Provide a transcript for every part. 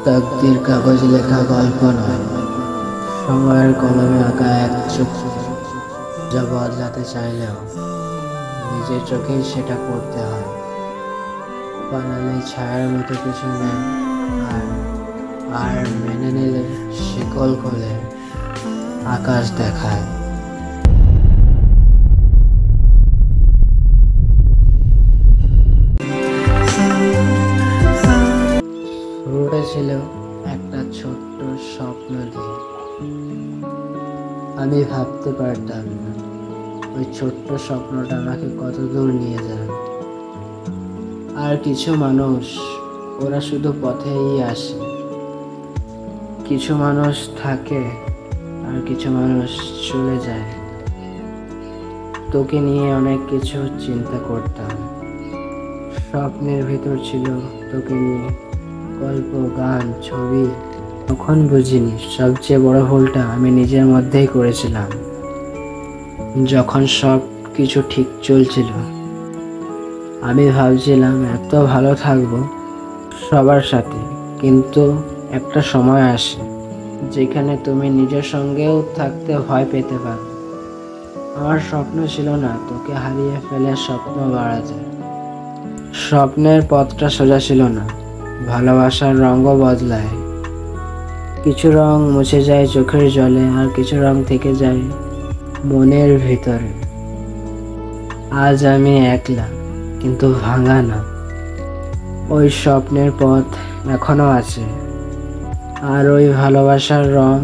তাকদীর কাগজ লেখা গল্প নয়, সময়ের কলমে আঁকা এক চুক্তি, যা বদলাতে চাইলেও নিজের চোখেই সেটা পড়তে হয়। বানালে ছায়ার মতো কিছু নেই, আর মেনে নিলে শিকল খোলে আকাশ দেখায়। শুরুটা ছিল একটা ছোট্ট স্বপ্ন দিয়ে। আমি ভাবতে পারতাম না ওই ছোট্ট স্বপ্নটা আমাকে কত দূর নিয়ে যাবে। আর কিছু মানুষ, ওরা শুধু পথেই আসে। কিছু মানুষ থাকে আর কিছু মানুষ চলে যায়। তোকে নিয়ে অনেক কিছু চিন্তা করতাম, স্বপ্নের ভিতর ছিল তোকে নিয়ে গল্প, গান, ছবি। তখন বুঝিনি সবচেয়ে বড় ভুলটা আমি নিজের মধ্যেই করেছিলাম। যখন সব কিছু ঠিক চলছিল, আমি ভাবছিলাম এত ভালো থাকবো সবার সাথে, কিন্তু একটা সময় আসে যেখানে তুমি নিজের সঙ্গেও থাকতে ভয় পেতে পারো। আমার স্বপ্ন ছিল না তোকে হারিয়ে ফেলে স্বপ্ন বাড়াতে। স্বপ্নের পথটা সোজা ছিল না, ভালোবাসার রঙও বদলায়। কিছু রং মুছে যায় চোখের জলে, আর কিছু রং থেকে যায় মনের ভিতরে। আজ আমি একলা, কিন্তু ভাঙা না। ওই স্বপ্নের পথ এখনো আছে, আর ওই ভালোবাসার রং,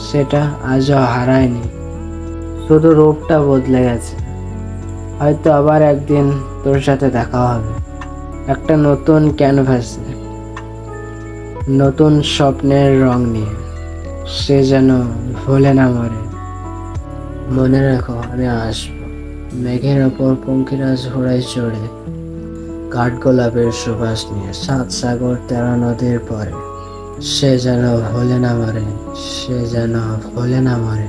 সেটা আজও হারায়নি। শুধু রূপটা বদলে গেছে। হয়তো আবার একদিন তোর সাথে দেখা হবে, একটা নতুন ক্যানভাসে, নতুন স্বপ্নের রং নিয়ে। সে যেন ভোলে না মরে। মনে রাখো, আমি আসবো মেঘের ওপর পঙ্খিরাজ ঘোড়ায় চড়ে, কাঠগোলাপের সুবাস নিয়ে, 7 সাগর 13 নদীর পরে। সে যেন ভোলে না মরে, সে যেন ভোলে না মরে।